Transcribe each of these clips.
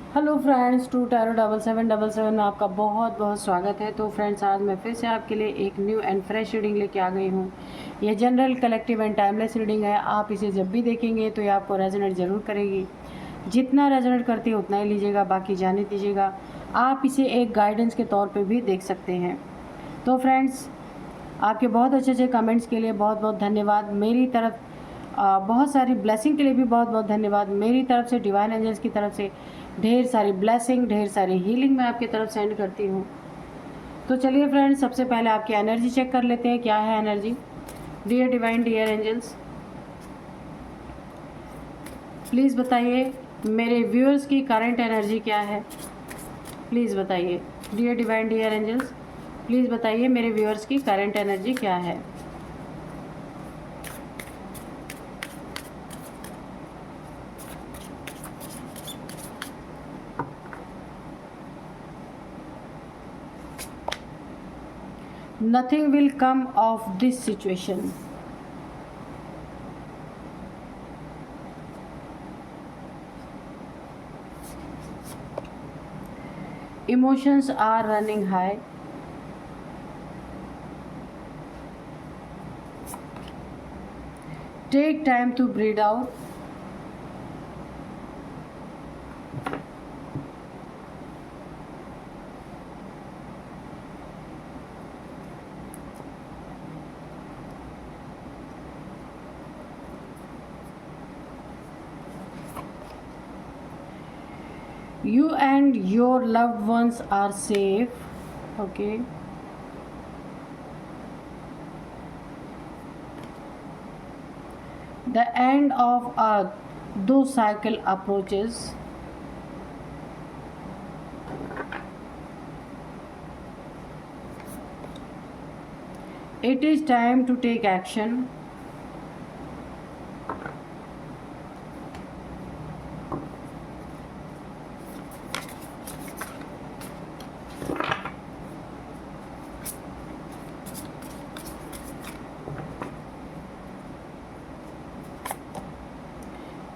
Hello friends, to tarot 7777 में आपका बहुत बहुत स्वागत है। तो फ्रेंड्स, आज मैं फिर से आपके लिए एक न्यू एंड फ्रेश रीडिंग लेके आ गई हूँ। यह general, collective and timeless reading है। आप इसे जब भी देखेंगे तो ये आपको रेजोनेट ज़रूर करेगी। जितना रेजोनेट करती है उतना ही लीजिएगा, बाकी जाने दीजिएगा। आप इसे एक गाइडेंस के तौर पर भी देख सकते हैं। तो फ्रेंड्स, आपके बहुत अच्छे अच्छे कमेंट्स के लिए बहुत बहुत धन्यवाद। मेरी तरफ बहुत सारी ब्लेसिंग के लिए भी बहुत बहुत धन्यवाद। मेरी तरफ से, डिवाइन एंजल्स की तरफ से ढेर सारी ब्लेसिंग, ढेर सारी हीलिंग मैं आपकी तरफ सेंड करती हूँ। तो चलिए फ्रेंड्स, सबसे पहले आपकी एनर्जी चेक कर लेते हैं। क्या है energy? Dear divine, dear angels, please बताइए मेरे व्यूअर्स की करंट एनर्जी क्या है। प्लीज़ बताइए dear divine, dear angels, please बताइए मेरे व्यूअर्स की करंट एनर्जी क्या है। Nothing will come of this situation. Emotions are running high. Take time to breathe out. You and your loved ones are safe. Okay. The end of a do cycle approaches. It is time to take action.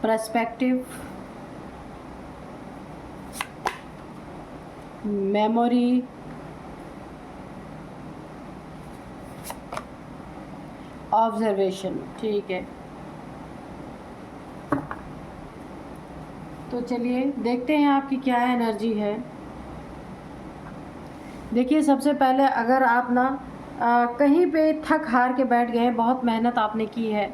Perspective, memory, observation. ठीक है, तो चलिए देखते हैं आपकी क्या energy है। देखिए, सबसे पहले अगर आप ना कहीं पे थक हार के बैठ गए हैं, बहुत मेहनत आपने की है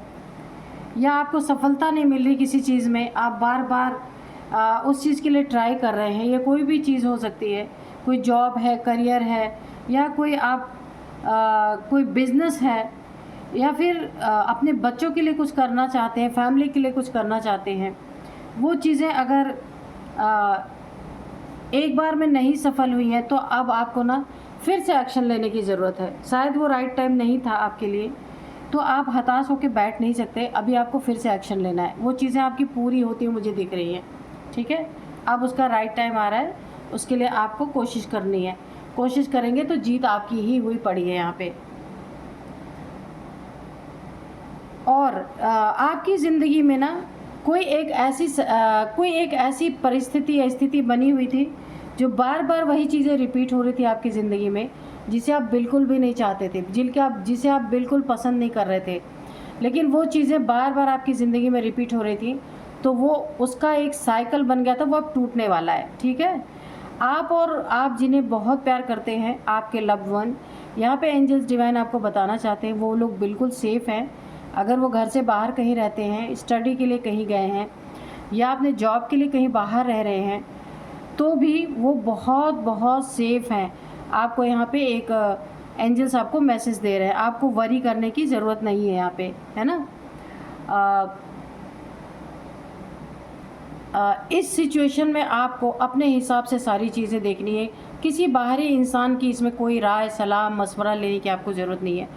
या आपको सफलता नहीं मिल रही किसी चीज़ में, आप बार बार उस चीज़ के लिए ट्राई कर रहे हैं, ये कोई भी चीज़ हो सकती है। कोई जॉब है, करियर है, या कोई आप कोई बिज़नेस है, या फिर अपने बच्चों के लिए कुछ करना चाहते हैं, फैमिली के लिए कुछ करना चाहते हैं। वो चीज़ें अगर एक बार में नहीं सफल हुई हैं, तो अब आपको ना फिर से एक्शन लेने की ज़रूरत है। शायद वो राइट टाइम नहीं था आपके लिए, तो आप हताश होकर बैठ नहीं सकते। अभी आपको फिर से एक्शन लेना है। वो चीज़ें आपकी पूरी होती हुई मुझे दिख रही हैं। ठीक है, अब उसका राइट टाइम आ रहा है, उसके लिए आपको कोशिश करनी है। कोशिश करेंगे तो जीत आपकी ही हुई पड़ी है यहाँ पे। और आपकी ज़िंदगी में ना कोई एक ऐसी परिस्थिति या स्थिति बनी हुई थी जो बार बार वही चीज़ें रिपीट हो रही थी आपकी ज़िंदगी में, जिसे आप बिल्कुल भी नहीं चाहते थे, जिसे आप बिल्कुल पसंद नहीं कर रहे थे, लेकिन वो चीज़ें बार बार आपकी ज़िंदगी में रिपीट हो रही थी। तो वो उसका एक साइकिल बन गया था, वो अब टूटने वाला है। ठीक है, आप जिन्हें बहुत प्यार करते हैं, आपके लव्ड वन, यहाँ पे एंजल्स डिवाइन आपको बताना चाहते हैं वो लोग बिल्कुल सेफ़ हैं। अगर वो घर से बाहर कहीं रहते हैं, स्टडी के लिए कहीं गए हैं, या अपने जॉब के लिए कहीं बाहर रह रहे हैं, तो भी वो बहुत बहुत सेफ़ हैं। आपको यहाँ पे एक एंजल्स आपको मैसेज दे रहे हैं, आपको वरी करने की ज़रूरत नहीं है यहाँ पे, है ना। इस सिचुएशन में आपको अपने हिसाब से सारी चीज़ें देखनी है। किसी बाहरी इंसान की इसमें कोई राय, सलाह, मशवरा लेने की आपको ज़रूरत नहीं है।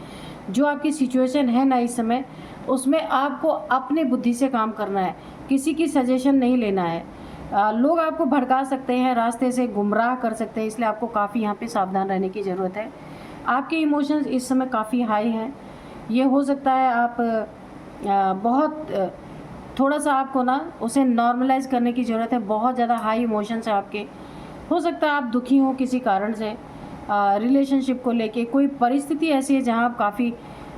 जो आपकी सिचुएशन है ना इस समय, उसमें आपको अपने बुद्धि से काम करना है, किसी की सजेशन नहीं लेना है। लोग आपको भड़का सकते हैं, रास्ते से गुमराह कर सकते हैं, इसलिए आपको काफ़ी यहाँ पे सावधान रहने की ज़रूरत है। आपके इमोशंस इस समय काफ़ी हाई हैं। ये हो सकता है आप बहुत थोड़ा सा आपको ना उसे नॉर्मलाइज करने की ज़रूरत है। बहुत ज़्यादा हाई इमोशंस है आपके, हो सकता है आप दुखी हो किसी कारण से, रिलेशनशिप को लेके कोई परिस्थिति ऐसी है जहाँ आप काफ़ी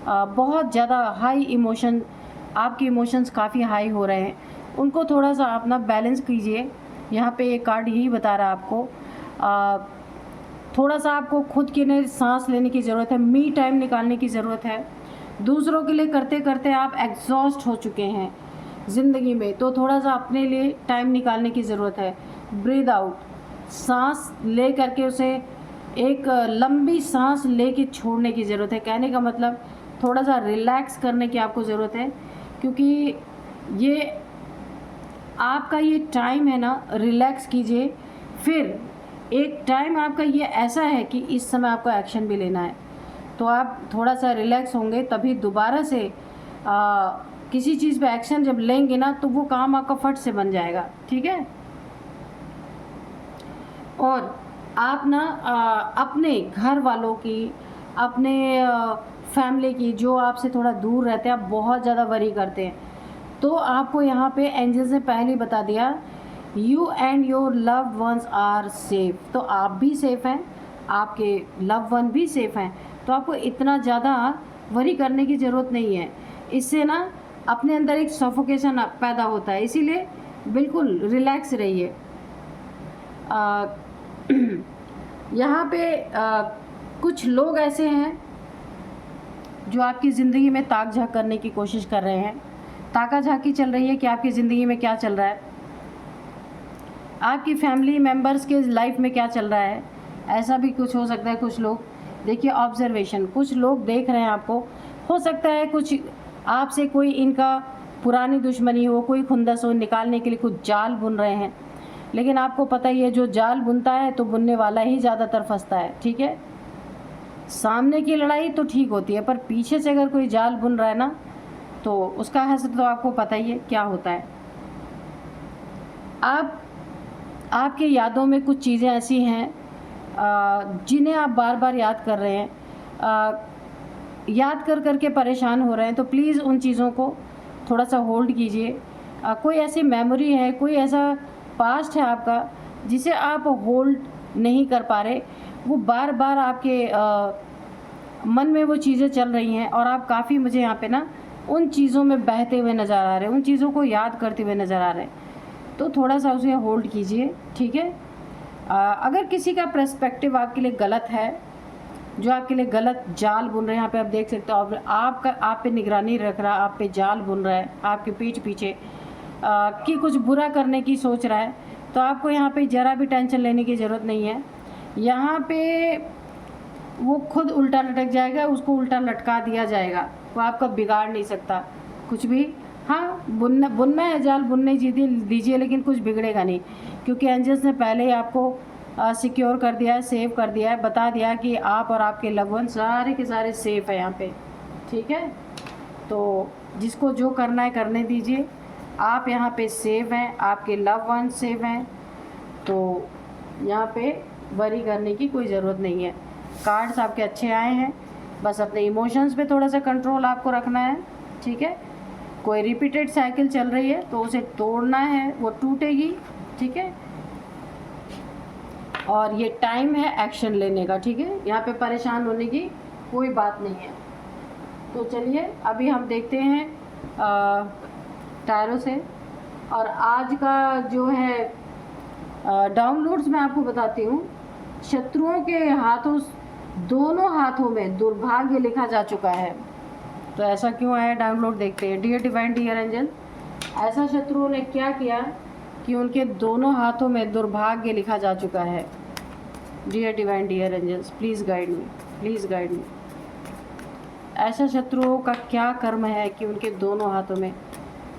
बहुत ज़्यादा हाई इमोशन, आपके इमोशंस काफ़ी हाई हो रहे हैं, उनको थोड़ा सा आप ना बैलेंस कीजिए। यहाँ पे ये कार्ड यही बता रहा है आपको, थोड़ा सा आपको खुद के लिए सांस लेने की ज़रूरत है, मी टाइम निकालने की ज़रूरत है। दूसरों के लिए करते करते आप एग्जॉस्ट हो चुके हैं ज़िंदगी में, तो थोड़ा सा अपने लिए टाइम निकालने की ज़रूरत है। ब्रीद आउट, सांस ले करके उसे एक लंबी सांस लेके छोड़ने की ज़रूरत है। कहने का मतलब थोड़ा सा रिलैक्स करने की आपको ज़रूरत है, क्योंकि ये आपका ये टाइम है ना, रिलैक्स कीजिए। फिर एक टाइम आपका ये ऐसा है कि इस समय आपको एक्शन भी लेना है, तो आप थोड़ा सा रिलैक्स होंगे तभी दोबारा से किसी चीज़ पे एक्शन जब लेंगे ना, तो वो काम आपका फट से बन जाएगा, ठीक है। और आप ना अपने घर वालों की, अपने फैमिली की, जो आपसे थोड़ा दूर रहते हैं, आप बहुत ज़्यादा वरी करते हैं, तो आपको यहाँ पे एंजल्स ने पहले ही बता दिया, you and your loved ones are safe. तो आप भी सेफ़ हैं, आपके लव वन भी सेफ़ हैं, तो आपको इतना ज़्यादा वरी करने की ज़रूरत नहीं है। इससे ना अपने अंदर एक सफोकेशन पैदा होता है, इसीलिए बिल्कुल रिलैक्स रहिए। यहाँ पे कुछ लोग ऐसे हैं जो आपकी ज़िंदगी में ताक झांक करने की कोशिश कर रहे हैं। ताका झांकी चल रही है कि आपकी ज़िंदगी में क्या चल रहा है, आपकी फैमिली मेम्बर्स के लाइफ में क्या चल रहा है, ऐसा भी कुछ हो सकता है। कुछ लोग देखिए, ऑब्जर्वेशन, कुछ लोग देख रहे हैं आपको, हो सकता है कुछ आपसे कोई इनका पुरानी दुश्मनी हो, कोई खुंदस हो, निकालने के लिए कुछ जाल बुन रहे हैं। लेकिन आपको पता ही है, जो जाल बुनता है तो बुनने वाला ही ज़्यादातर फंसता है, ठीक है। सामने की लड़ाई तो ठीक होती है, पर पीछे से अगर कोई जाल बुन रहा है ना, तो उसका हश्र तो आपको पता ही है क्या होता है। आपके यादों में कुछ चीज़ें ऐसी हैं जिन्हें आप बार बार याद कर रहे हैं, याद कर कर के परेशान हो रहे हैं, तो प्लीज़ उन चीज़ों को थोड़ा सा होल्ड कीजिए। कोई ऐसी मेमोरी है, कोई ऐसा पास्ट है आपका जिसे आप होल्ड नहीं कर पा रहे, वो बार बार आपके मन में वो चीज़ें चल रही हैं, और आप काफ़ी, मुझे यहाँ पे ना उन चीज़ों में बहते हुए नज़र आ रहे हैं, उन चीज़ों को याद करते हुए नज़र आ रहे हैं, तो थोड़ा सा उसे होल्ड कीजिए, ठीक है। अगर किसी का पर्सपेक्टिव आपके लिए गलत है, जो आपके लिए गलत जाल बुन रहे हैं, यहाँ पे आप देख सकते हो, आप पे निगरानी रख रहा है, आप पे जाल बुन रहा है, आपके पीठ पीछे कि कुछ बुरा करने की सोच रहा है, तो आपको यहाँ पे ज़रा भी टेंशन लेने की ज़रूरत नहीं है। यहाँ पे वो खुद उल्टा लटक जाएगा, उसको उल्टा लटका दिया जाएगा, वो आपका बिगाड़ नहीं सकता कुछ भी। हाँ, बुनना है जाल, बुनने दीजिए, लेकिन कुछ बिगड़ेगा नहीं, क्योंकि एंजल्स ने पहले ही आपको सिक्योर कर दिया है, सेव कर दिया है, बता दिया कि आप और आपके लव वन सारे के सारे सेफ़ हैं यहाँ पे, ठीक है। तो जिसको जो करना है करने दीजिए, आप यहाँ पे सेव हैं, आपके लव वन सेव हैं, तो यहाँ पे वरी करने की कोई ज़रूरत नहीं है। कार्ड्स आपके अच्छे आए हैं, बस अपने इमोशंस पे थोड़ा सा कंट्रोल आपको रखना है, ठीक है। कोई रिपीटेड साइकिल चल रही है तो उसे तोड़ना है, वो टूटेगी, ठीक है। और ये टाइम है एक्शन लेने का, ठीक है। यहाँ पे परेशान होने की कोई बात नहीं है। तो चलिए अभी हम देखते हैं टैरो से, और आज का जो है डाउनलोड्स मैं आपको बताती हूँ। शत्रुओं के हाथों, दोनों हाथों में दुर्भाग्य लिखा जा चुका है, तो ऐसा क्यों आया, डाउनलोड देखते हैं। डियर डिवाइन, डियर एंजल, ऐसा शत्रुओं ने क्या किया कि उनके दोनों हाथों में दुर्भाग्य लिखा जा चुका है। Dear divine, dear angels, please guide me, please guide me. ऐसा शत्रुओं का क्या कर्म है कि उनके दोनों हाथों में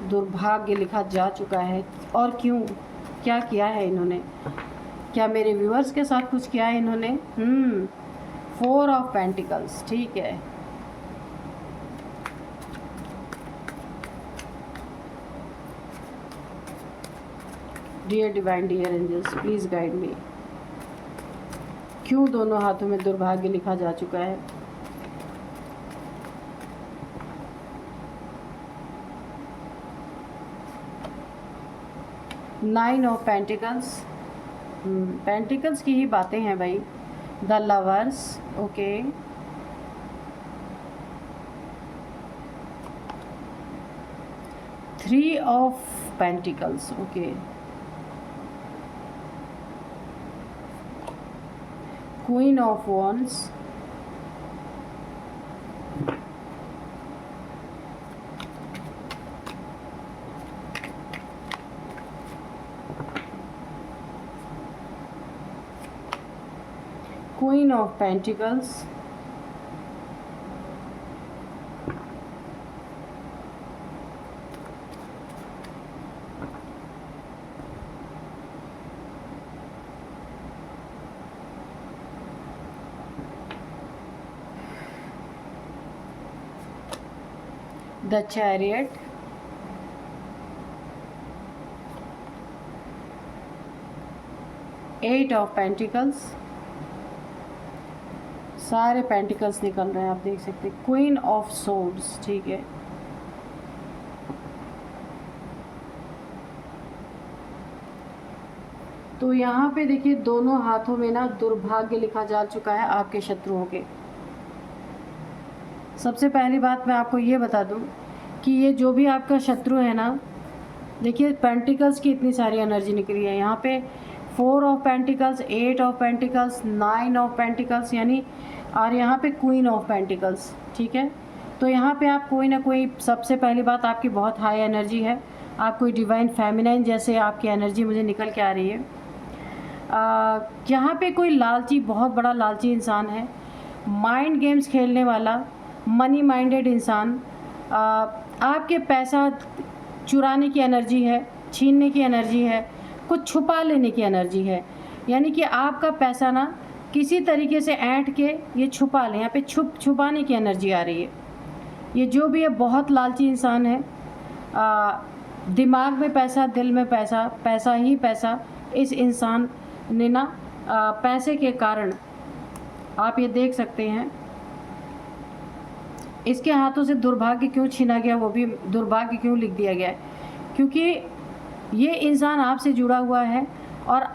दुर्भाग्य लिखा जा चुका है, और क्यों, क्या किया है इन्होंने? क्या मेरे व्यूअर्स के साथ कुछ किया है इन्होंने? 4 ऑफ पेंटिकल्स, ठीक है। Dear divine, dear angels, please guide me. क्यों दोनों हाथों में दुर्भाग्य लिखा जा चुका है? 9 ऑफ पेंटिकल्स, पेंटिकल्स की ही बातें हैं भाई। The lovers, okay. Three of pentacles, okay. Queen of wands, Queen of Pentacles, the Chariot, Eight of Pentacles, सारे पेंटिकल्स निकल रहे हैं, आप देख सकते हैं। क्वीन ऑफ सोर्ड्स, ठीक है। तो यहाँ पे देखिए दोनों हाथों में ना दुर्भाग्य लिखा जा चुका है आपके शत्रुओं के। सबसे पहली बात मैं आपको ये बता दूं कि ये जो भी आपका शत्रु है ना, देखिए पेंटिकल्स की इतनी सारी एनर्जी निकली है यहाँ पे। 4 of pentacles, 8 of pentacles, 9 of pentacles, यानी और यहाँ पे क्वीन ऑफ पेंटिकल्स, ठीक है। तो यहाँ पे आप कोई ना कोई, सबसे पहली बात आपकी बहुत हाई एनर्जी है, आप कोई डिवाइन फेमिनाइन जैसे आपकी एनर्जी मुझे निकल के आ रही है। यहाँ पे कोई लालची, बहुत बड़ा लालची इंसान है, माइंड गेम्स खेलने वाला, मनी माइंडेड इंसान, आपके पैसा चुराने की एनर्जी है, छीनने की एनर्जी है, कुछ छुपा लेने की एनर्जी है। यानी कि आपका पैसा ना किसी तरीके से ऐंठ के ये छुपा लें, यहाँ पे छुपाने की एनर्जी आ रही है। ये जो भी है बहुत लालची इंसान है, दिमाग में पैसा, दिल में पैसा, पैसा ही पैसा। इस इंसान ने ना पैसे के कारण, आप ये देख सकते हैं, इसके हाथों से दुर्भाग्य क्यों छीना गया, वो भी दुर्भाग्य क्यों लिख दिया गया है, क्योंकि ये इंसान आपसे जुड़ा हुआ है और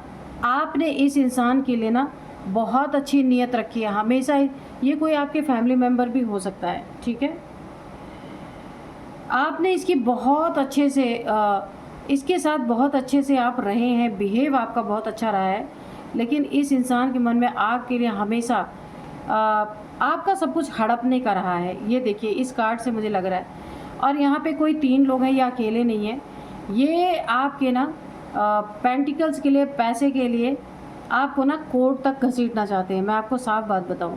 आपने इस इंसान के लिए ना बहुत अच्छी नीयत रखी है हमेशा। ये कोई आपके फैमिली मेम्बर भी हो सकता है, ठीक है। आपने इसकी बहुत अच्छे से इसके साथ बहुत अच्छे से आप रहे हैं, बिहेव आपका बहुत अच्छा रहा है, लेकिन इस इंसान के मन में आपके लिए हमेशा आपका सब कुछ हड़पने का रहा है। ये देखिए इस कार्ड से मुझे लग रहा है। और यहाँ पे कोई 3 लोग हैं, या अकेले नहीं है, ये आपके ना पेंटिकल्स के लिए, पैसे के लिए आपको ना कोर्ट तक घसीटना चाहते हैं। मैं आपको साफ बात बताऊं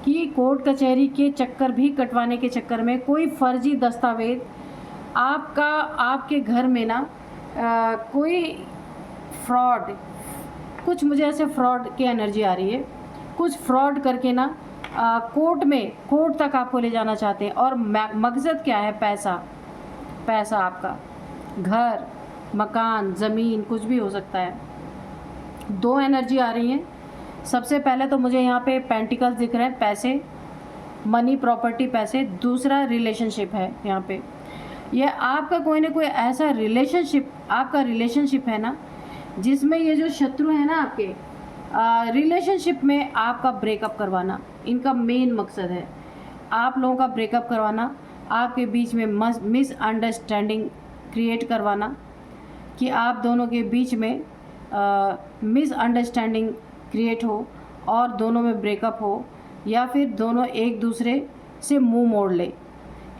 कि कोर्ट कचहरी के चक्कर भी कटवाने के चक्कर में कोई फर्जी दस्तावेज आपका, आपके घर में ना कोई फ्रॉड, कुछ मुझे ऐसे फ्रॉड की एनर्जी आ रही है, कुछ फ्रॉड करके ना कोर्ट तक आपको ले जाना चाहते हैं। और मकसद क्या है? पैसा, पैसा आपका, घर, मकान, ज़मीन, कुछ भी हो सकता है। 2 एनर्जी आ रही हैं। सबसे पहले तो मुझे यहाँ पे पेंटिकल्स दिख रहे हैं, पैसे, मनी, प्रॉपर्टी, पैसे। दूसरा रिलेशनशिप है यहाँ पे। ये आपका कोई ना कोई ऐसा रिलेशनशिप, आपका रिलेशनशिप है ना, जिसमें ये जो शत्रु है ना आपके, रिलेशनशिप में आपका ब्रेकअप करवाना इनका मेन मकसद है। आप लोगों का ब्रेकअप करवाना, आपके बीच में मिसअंडरस्टैंडिंग क्रिएट करवाना, कि आप दोनों के बीच में मिसअंडरस्टैंडिंग क्रिएट हो और दोनों में ब्रेकअप हो, या फिर दोनों एक दूसरे से मुंह मोड़ ले।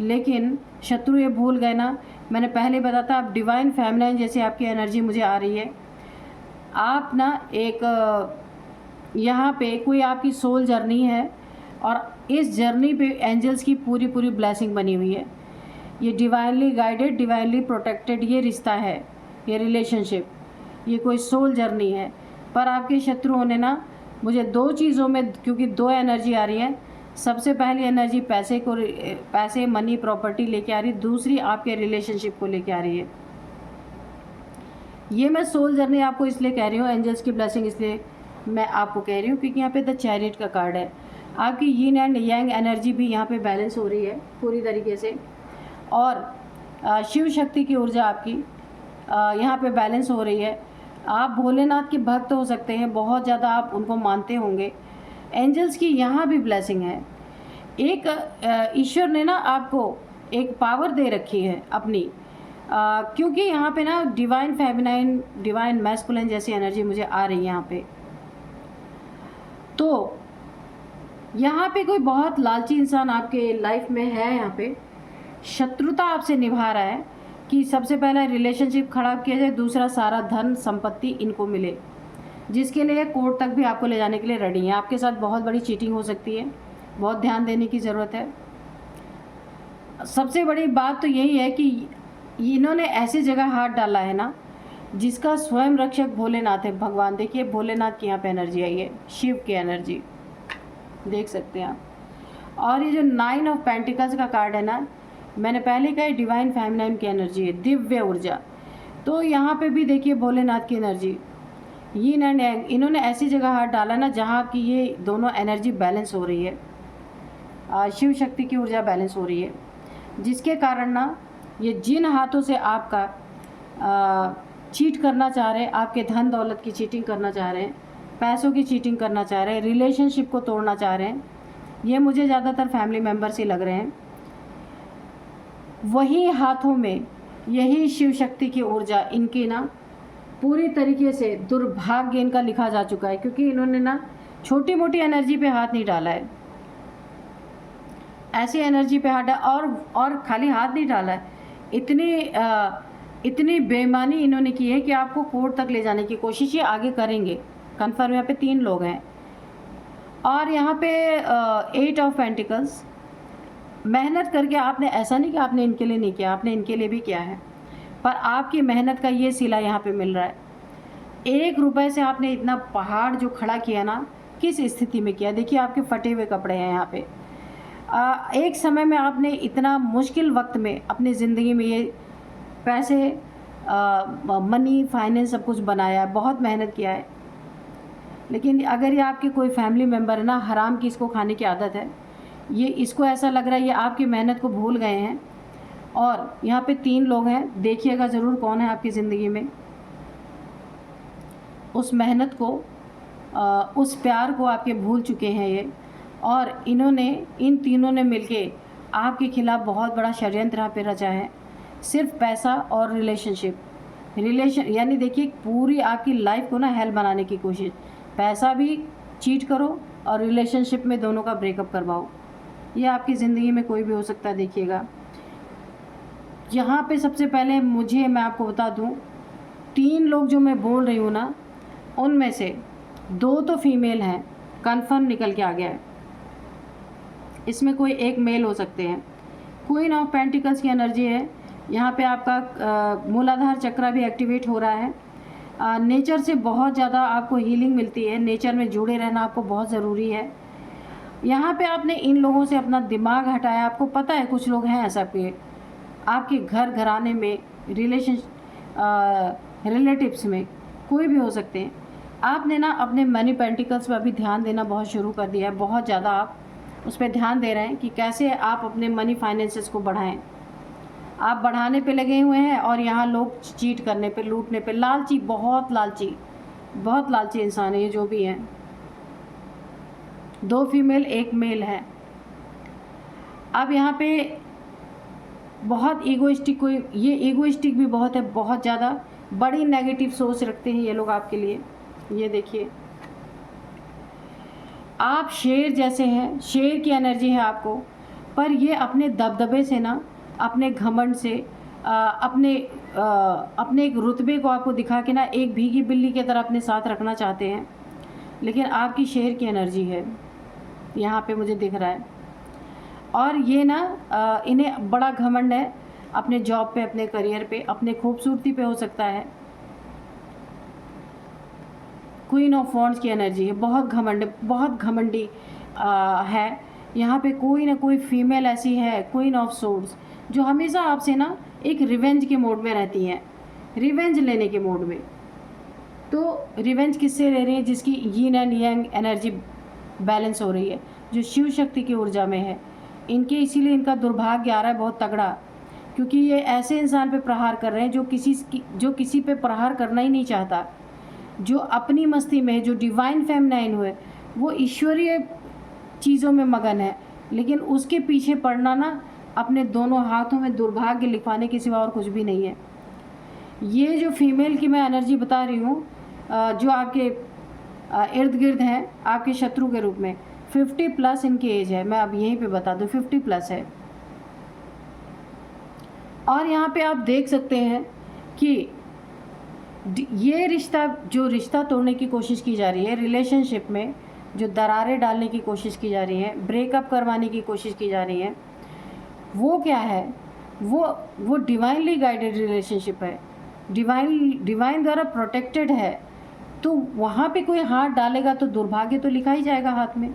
लेकिन शत्रु ये भूल गए ना, मैंने पहले बताया था, आप डिवाइन फेमिनाइन जैसे आपकी एनर्जी मुझे आ रही है। आप ना एक यहाँ पे कोई आपकी सोल जर्नी है, और इस जर्नी पे एंजल्स की पूरी पूरी ब्लेसिंग बनी हुई है। ये डिवाइनली गाइडेड, डिवाइनली प्रोटेक्टेड ये रिश्ता है, ये रिलेशनशिप, ये कोई सोल जर्नी है। पर आपके शत्रुओं ने ना मुझे 2 चीज़ों में, क्योंकि 2 एनर्जी आ रही है। सबसे पहली एनर्जी पैसे, मनी, प्रॉपर्टी लेके आ रही है। दूसरी आपके रिलेशनशिप को लेके आ रही है। ये मैं सोल जर्नी आपको इसलिए कह रही हूँ, एंजल्स की ब्लेसिंग इसलिए मैं आपको कह रही हूँ, क्योंकि यहाँ पे द चैरियट का कार्ड है। आपकी यीन एंड यांग एनर्जी भी यहाँ पे बैलेंस हो रही है पूरी तरीके से। और शिव शक्ति की ऊर्जा आपकी यहाँ पे बैलेंस हो रही है। आप भोलेनाथ के भक्त हो सकते हैं, बहुत ज़्यादा आप उनको मानते होंगे। एंजल्स की यहाँ भी ब्लेसिंग है। एक ईश्वर ने ना आपको एक पावर दे रखी है अपनी, क्योंकि यहाँ पे ना डिवाइन फेमिनाइन, डिवाइन मैस्कुलिन जैसी एनर्जी मुझे आ रही है यहाँ पे। तो यहाँ पे कोई बहुत लालची इंसान आपके लाइफ में है, यहाँ पे शत्रुता आपसे निभा रहा है कि सबसे पहला रिलेशनशिप खराब किया जाए, दूसरा सारा धन संपत्ति इनको मिले, जिसके लिए कोर्ट तक भी आपको ले जाने के लिए रेडी है। आपके साथ बहुत बड़ी चीटिंग हो सकती है, बहुत ध्यान देने की ज़रूरत है। सबसे बड़ी बात तो यही है कि इन्होंने ऐसी जगह हाथ डाला है ना जिसका स्वयं रक्षक भोलेनाथ है, भगवान। देखिए भोलेनाथ की यहाँ पे एनर्जी आई है, शिव की एनर्जी देख सकते हैं आप। और ये जो 9 ऑफ पेंटिकल्स का कार्ड है ना, मैंने पहले कहा डिवाइन फेमिनाइन की एनर्जी है, दिव्य ऊर्जा। तो यहाँ पे भी देखिए भोलेनाथ की एनर्जी, यीन एंड यांग, इन्होंने ऐसी जगह हाथ डाला ना जहाँ की ये दोनों एनर्जी बैलेंस हो रही है, शिव शक्ति की ऊर्जा बैलेंस हो रही है, जिसके कारण ना ये जिन हाथों से आपका चीट करना चाह रहे हैं, आपके धन दौलत की चीटिंग करना चाह रहे हैं, पैसों की चीटिंग करना चाह रहे हैं, रिलेशनशिप को तोड़ना चाह रहे हैं, ये मुझे ज़्यादातर फैमिली मेम्बर्स ही लग रहे हैं। वही हाथों में यही शिव शक्ति की ऊर्जा इनकी ना पूरी तरीके से दुर्भाग्य इनका लिखा जा चुका है, क्योंकि इन्होंने ना छोटी मोटी एनर्जी पे हाथ नहीं डाला है, ऐसी एनर्जी पे हाथ और खाली हाथ नहीं डाला है, इतनी बेईमानी इन्होंने की है कि आपको कोर्ट तक ले जाने की कोशिश ये आगे करेंगे। कन्फर्म यहाँ पे 3 लोग हैं। और यहाँ पे 8 ऑफ पेंटिकल्स, मेहनत करके आपने, ऐसा नहीं कि आपने इनके लिए नहीं किया, आपने इनके लिए भी किया है, पर आपकी मेहनत का ये सिला यहाँ पे मिल रहा है। 1 रुपये से आपने इतना पहाड़ जो खड़ा किया ना, किस स्थिति में किया, देखिए आपके फटे हुए कपड़े हैं यहाँ पे। एक समय में आपने इतना मुश्किल वक्त में अपनी ज़िंदगी में ये पैसे, मनी, फाइनेंस सब कुछ बनाया है, बहुत मेहनत किया है। लेकिन अगर ये आपके कोई फैमिली मेम्बर है ना, हराम की इसको खाने की आदत है, ये इसको ऐसा लग रहा है ये आपकी मेहनत को भूल गए हैं। और यहाँ पे 3 लोग हैं, देखिएगा ज़रूर कौन है आपकी ज़िंदगी में। उस मेहनत को, उस प्यार को आपके भूल चुके हैं ये, और इन तीनों ने मिलके आपके खिलाफ बहुत बड़ा षड्यंत्र यहाँ पे रचा है। सिर्फ पैसा और रिलेशन यानी देखिए पूरी आपकी लाइफ को ना हेल बनाने की कोशिश। पैसा भी चीट करो और रिलेशनशिप में दोनों का ब्रेकअप करवाओ। ये आपकी ज़िंदगी में कोई भी हो सकता है। देखिएगा यहाँ पे सबसे पहले मैं आपको बता दूँ, 3 लोग जो मैं बोल रही हूँ ना, उनमें से 2 तो फीमेल हैं, कन्फर्म निकल के आ गया है। इसमें कोई एक मेल हो सकते हैं। क्वीन ऑफ पेंटिकल्स की एनर्जी है यहाँ पे। आपका मूलाधार चक्र भी एक्टिवेट हो रहा है। नेचर से बहुत ज़्यादा आपको हीलिंग मिलती है, नेचर में जुड़े रहना आपको बहुत ज़रूरी है। यहाँ पे आपने इन लोगों से अपना दिमाग हटाया। आपको पता है कुछ लोग हैं ऐसा पे आपके घर घराने में, रिलेटिव्स में, कोई भी हो सकते हैं। आपने ना अपने मनी पेंटिकल्स पर अभी ध्यान देना बहुत शुरू कर दिया है। बहुत ज़्यादा आप उस पर ध्यान दे रहे हैं कि कैसे आप अपने मनी फाइनेंसेस को बढ़ाएं। आप बढ़ाने पे लगे हुए हैं और यहाँ लोग चीट करने पे, लूटने पे, लालची, बहुत लालची इंसान है ये जो भी हैं। 2 फीमेल 1 मेल है। अब यहाँ पे बहुत ईगोइस्टिक, ये ईगोइस्टिक भी बहुत है, बहुत ज़्यादा बड़ी नेगेटिव सोच रखते हैं ये लोग आपके लिए। ये देखिए आप शेर जैसे हैं, शेर की एनर्जी है आपको, पर ये अपने दबदबे से ना, अपने घमंड से, अपने एक रुतबे को आपको दिखा के ना एक भीगी बिल्ली की तरह अपने साथ रखना चाहते हैं। लेकिन आपकी शेर की एनर्जी है यहाँ पे मुझे दिख रहा है। और ये ना इन्हें बड़ा घमंड है अपने जॉब पे, अपने करियर पे, अपने खूबसूरती पे हो सकता है। क्वीन ऑफ वॉन्ड्स की एनर्जी है, बहुत घमंडी है। यहाँ पे कोई ना कोई फीमेल ऐसी है, क्वीन ऑफ सोर्ड्स, जो हमेशा आपसे ना एक रिवेंज के मोड में रहती हैं, रिवेंज लेने के मोड में। तो रिवेंज किससे ले रही है? जिसकी यीन एंड यांग एनर्जी बैलेंस हो रही है, जो शिव शक्ति की ऊर्जा में है। इनके इसीलिए इनका दुर्भाग्य आ रहा है बहुत तगड़ा। क्योंकि ये ऐसे इंसान पे प्रहार कर रहे हैं जो किसी पे प्रहार करना ही नहीं चाहता, जो अपनी मस्ती में, जो डिवाइन फेमिनाइन हुए, वो ईश्वरीय चीज़ों में मगन है, लेकिन उसके पीछे पड़ना ना अपने दोनों हाथों में दुर्भाग्य लिखवाने के सिवा और कुछ भी नहीं है। ये जो फीमेल की मैं एनर्जी बता रही हूँ, जो आपके इर्द गिर्द हैं आपके शत्रु के रूप में, 50+ इनकी एज है, मैं अब यहीं पे बता दूँ 50+ है। और यहाँ पे आप देख सकते हैं कि ये रिश्ता तोड़ने की कोशिश की जा रही है, रिलेशनशिप में जो दरारें डालने की कोशिश की जा रही है, ब्रेकअप करवाने की कोशिश की जा रही है, वो क्या है, वो डिवाइनली गाइडेड रिलेशनशिप है, डिवाइन द्वारा प्रोटेक्टेड है। तो वहाँ पे कोई हाथ डालेगा तो दुर्भाग्य तो लिखा ही जाएगा हाथ में।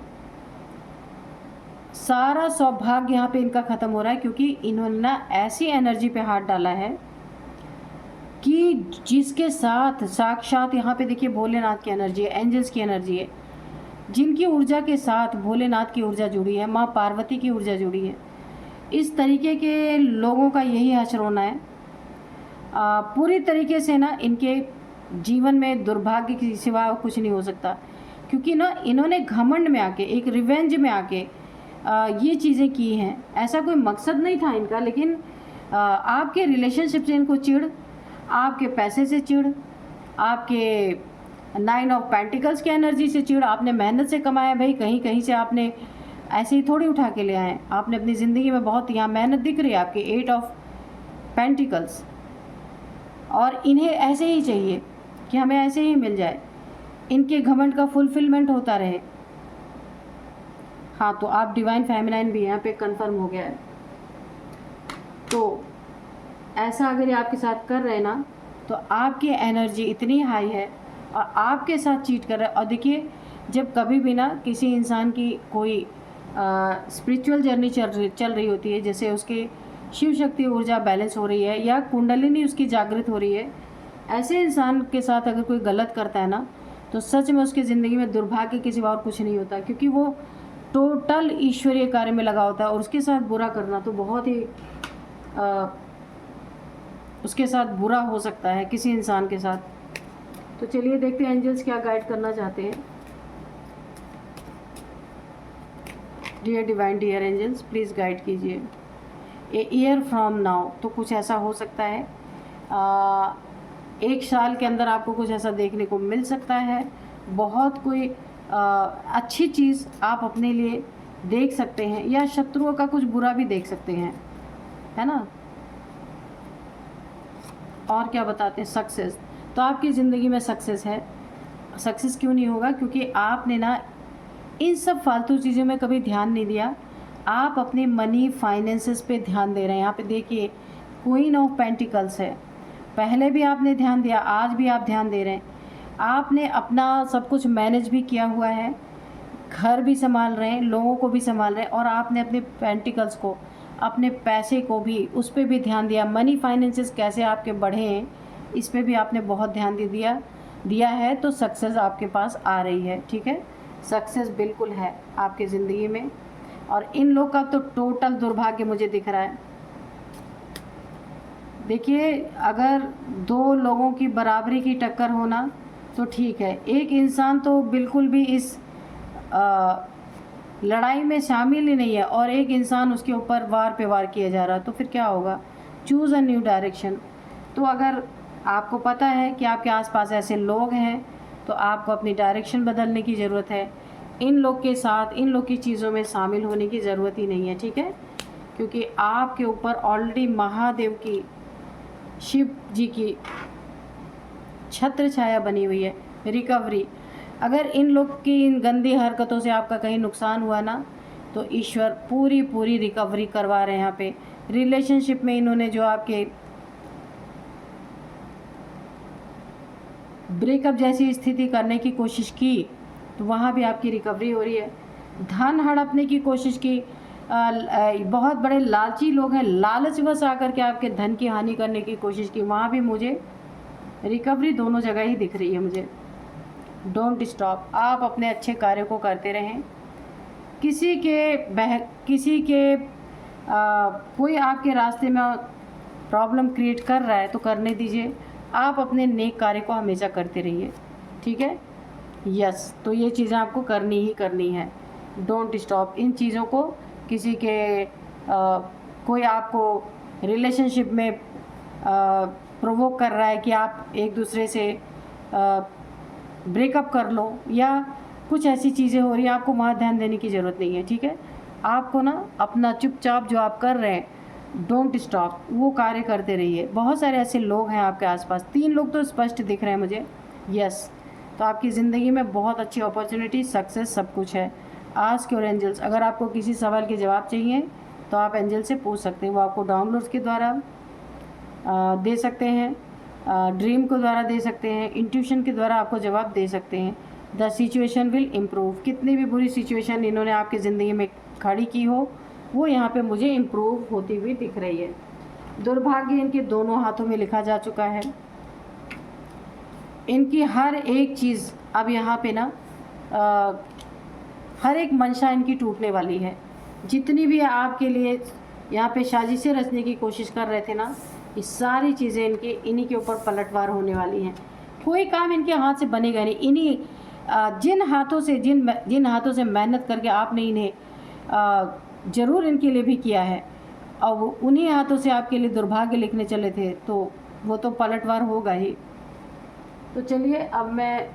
सारा सौभाग्य यहाँ पे इनका ख़त्म हो रहा है, क्योंकि इन्होंने ना ऐसी एनर्जी पे हाथ डाला है कि जिसके साथ साक्षात यहाँ पे देखिए भोलेनाथ की एनर्जी है, एंजल्स की एनर्जी है, जिनकी ऊर्जा के साथ भोलेनाथ की ऊर्जा जुड़ी है, माँ पार्वती की ऊर्जा जुड़ी है। इस तरीके के लोगों का यही हश्र होना है। पूरी तरीके से ना इनके जीवन में दुर्भाग्य के सिवा कुछ नहीं हो सकता, क्योंकि ना इन्होंने घमंड में आके, एक रिवेंज में आके ये चीज़ें की हैं। ऐसा कोई मकसद नहीं था इनका, लेकिन आपके रिलेशनशिप से इनको चिढ़, आपके पैसे से चिढ़, आपके 9 ऑफ पेंटिकल्स की एनर्जी से चिढ़, आपने मेहनत से कमाया भाई, कहीं कहीं से आपने ऐसे ही थोड़ी उठा के ले आए, आपने अपनी ज़िंदगी में बहुत यहाँ मेहनत दिख रही है आपके 8 ऑफ पेंटिकल्स, और इन्हें ऐसे ही चाहिए कि हमें ऐसे ही मिल जाए, इनके घमंड का फुलफिलमेंट होता रहे। हाँ, तो आप डिवाइन फेमिनाइन भी यहाँ पे कंफर्म हो गया है। तो ऐसा अगर ये आपके साथ कर रहे हैं ना, तो आपकी एनर्जी इतनी हाई है और आपके साथ चीट कर रहा है। और देखिए, जब कभी भी ना किसी इंसान की कोई स्पिरिचुअल जर्नी चल रही होती है, जैसे उसके शिव शक्ति ऊर्जा बैलेंस हो रही है या कुंडलिनी उसकी जागृत हो रही है, ऐसे इंसान के साथ अगर कोई गलत करता है ना, तो सच में उसकी ज़िंदगी में दुर्भाग्य के सिवा और कुछ नहीं होता, क्योंकि वो टोटल ईश्वरीय कार्य में लगा होता है। और उसके साथ बुरा करना तो बहुत ही उसके साथ बुरा हो सकता है किसी इंसान के साथ। तो चलिए देखते हैं एंजल्स क्या गाइड करना चाहते हैं। Dear divine, dear angels, please guide कीजिए। ए ईयर फ्रॉम नाउ, तो कुछ ऐसा हो सकता है, 1 साल के अंदर आपको कुछ ऐसा देखने को मिल सकता है। बहुत कोई अच्छी चीज़ आप अपने लिए देख सकते हैं, या शत्रुओं का कुछ बुरा भी देख सकते हैं, है ना। और क्या बताते हैं, सक्सेस। तो आपकी ज़िंदगी में सक्सेस है। सक्सेस क्यों नहीं होगा, क्योंकि आपने ना इन सब फालतू चीज़ों में कभी ध्यान नहीं दिया। आप अपने मनी फाइनेंसेस पे ध्यान दे रहे हैं। यहाँ पे देखिए क्वीन ऑफ पेंटिकल्स है, पहले भी आपने ध्यान दिया, आज भी आप ध्यान दे रहे हैं। आपने अपना सब कुछ मैनेज भी किया हुआ है, घर भी संभाल रहे हैं, लोगों को भी संभाल रहे हैं, और आपने अपने पेंटिकल्स को, अपने पैसे को भी, उस पर भी ध्यान दिया। मनी फाइनेंसेस कैसे आपके बढ़े हैं, इस पर भी आपने बहुत ध्यान दिया है। तो सक्सेस आपके पास आ रही है, ठीक है। सक्सेस बिल्कुल है आपकी ज़िंदगी में। और इन लोग का तो टोटल दुर्भाग्य मुझे दिख रहा है। देखिए, अगर 2 लोगों की बराबरी की टक्कर होना तो ठीक है, एक इंसान तो बिल्कुल भी इस लड़ाई में शामिल ही नहीं है और एक इंसान उसके ऊपर वार पे वार किया जा रहा, तो फिर क्या होगा। Choose a new direction. तो अगर आपको पता है कि आपके आसपास ऐसे लोग हैं, तो आपको अपनी डायरेक्शन बदलने की ज़रूरत है। इन लोग के साथ, इन लोग की चीज़ों में शामिल होने की ज़रूरत ही नहीं है, ठीक है। क्योंकि आपके ऊपर ऑलरेडी महादेव की, शिव जी की छत्र छाया बनी हुई है। रिकवरी, अगर इन लोग की इन गंदी हरकतों से आपका कहीं नुकसान हुआ ना, तो ईश्वर पूरी रिकवरी करवा रहे हैं। यहाँ पे रिलेशनशिप में इन्होंने जो आपके ब्रेकअप जैसी स्थिति करने की कोशिश की, तो वहाँ भी आपकी रिकवरी हो रही है। धन हड़पने की कोशिश की, बहुत बड़े लालची लोग हैं, लालचवश आकर के आपके धन की हानि करने की कोशिश की, वहाँ भी मुझे रिकवरी दोनों जगह ही दिख रही है मुझे। डोंट स्टॉप, आप अपने अच्छे कार्य को करते रहें। किसी के कोई आपके रास्ते में प्रॉब्लम क्रिएट कर रहा है तो करने दीजिए। आप अपने नेक कार्य को हमेशा करते रहिए, ठीक है। यस, तो ये चीज़ें आपको करनी ही करनी है। डोंट स्टॉप इन चीज़ों को। किसी के कोई आपको रिलेशनशिप में प्रोवोक कर रहा है कि आप एक दूसरे से ब्रेकअप कर लो, या कुछ ऐसी चीज़ें हो रही हैं, आपको वहाँ ध्यान देने की ज़रूरत नहीं है, ठीक है। आपको ना अपना चुपचाप जो आप कर रहे हैं, डोंट स्टॉप, वो कार्य करते रहिए। बहुत सारे ऐसे लोग हैं आपके आसपास, 3 लोग तो स्पष्ट दिख रहे हैं मुझे। यस, तो आपकी ज़िंदगी में बहुत अच्छी अपॉर्चुनिटी, सक्सेस, सब कुछ है। Ask your angels. अगर आपको किसी सवाल के जवाब चाहिए तो आप एंजल से पूछ सकते हैं। वो आपको डाउनलोड्स के द्वारा दे सकते हैं, ड्रीम के द्वारा दे सकते हैं, इंट्यूशन के द्वारा आपको जवाब दे सकते हैं। The situation will improve. कितनी भी बुरी सिचुएशन इन्होंने आपकी ज़िंदगी में खड़ी की हो, वो यहाँ पे मुझे इम्प्रूव होती हुई दिख रही है। दुर्भाग्य इनके दोनों हाथों में लिखा जा चुका है। इनकी हर एक चीज़ अब यहाँ पे ना हर एक मंशा इनकी टूटने वाली है। जितनी भी आपके लिए यहाँ पे साजिशें रचने की कोशिश कर रहे थे ना, ये सारी चीज़ें इन्हीं के ऊपर पलटवार होने वाली हैं। कोई काम इनके हाथ से बनेगा नहीं। इन्हीं जिन हाथों से मेहनत करके आपने इन्हें ज़रूर इनके लिए भी किया है, और उन्हीं हाथों से आपके लिए दुर्भाग्य लिखने चले थे, तो वो तो पलटवार होगा ही। तो चलिए अब मैं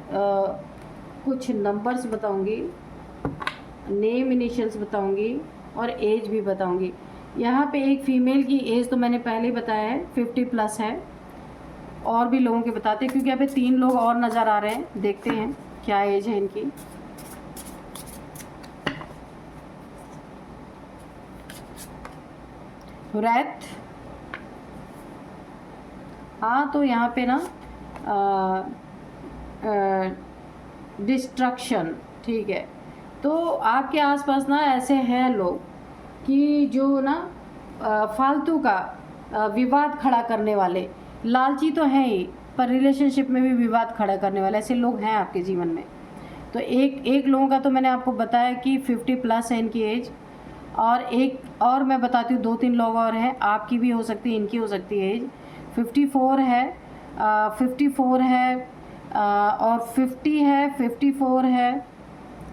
कुछ नंबर्स बताऊंगी, नेम इनिशियल्स बताऊंगी और एज भी बताऊंगी। यहाँ पे एक फ़ीमेल की एज तो मैंने पहले ही बताया है, 50+ है। और भी लोगों के बताते हैं, क्योंकि यहाँ पे 3 लोग और नज़र आ रहे हैं। देखते हैं क्या एज है इनकी। रैथ, हाँ, तो यहाँ पे ना डिस्ट्रक्शन, ठीक है। तो आपके आसपास ना ऐसे हैं लोग कि जो ना फालतू का विवाद खड़ा करने वाले, लालची तो हैं ही, पर रिलेशनशिप में भी विवाद खड़ा करने वाले ऐसे लोग हैं आपके जीवन में। तो एक लोगों का तो मैंने आपको बताया कि 50+ है इनकी एज, और एक और मैं बताती हूँ, 2-3 लोग और हैं, आपकी भी हो सकती है, इनकी हो सकती है एज। 54 है, 54 है, और 50 है, 54 है,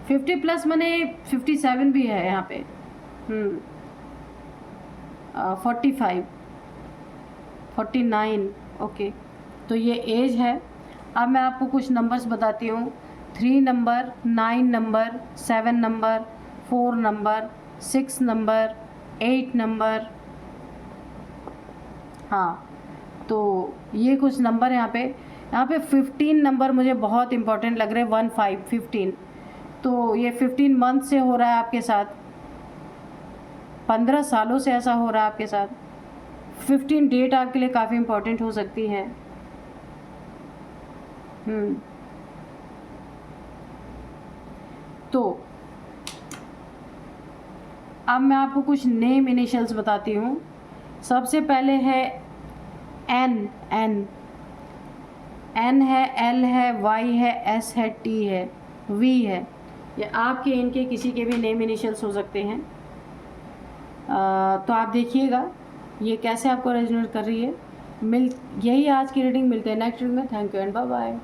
50+ मैंने 57 भी है यहाँ पे, 45, 49, ओके। तो ये एज है। अब मैं आपको कुछ नंबर्स बताती हूँ। 3 number, 9 number, 7 number, 4 number, 6 number, 8 number, हाँ, तो ये कुछ नंबर यहाँ पे 15 नंबर मुझे बहुत इंपॉर्टेंट लग रहे हैं। 15, तो ये 15 मंथ से हो रहा है आपके साथ, 15 सालों से ऐसा हो रहा है आपके साथ। 15 डेट आपके लिए काफ़ी इंपॉर्टेंट हो सकती है। तो अब मैं आपको कुछ नेम इनिशियल्स बताती हूँ। सबसे पहले है एन है, एल है, वाई है, एस है, टी है, वी है। ये आपके इनके किसी के भी नेम इनिशियल्स हो सकते हैं। तो आप देखिएगा ये कैसे आपको रेजोनेट कर रही है। यही आज की रीडिंग। मिलते हैं नेक्स्ट रीडिंग में। Thank you and bye bye.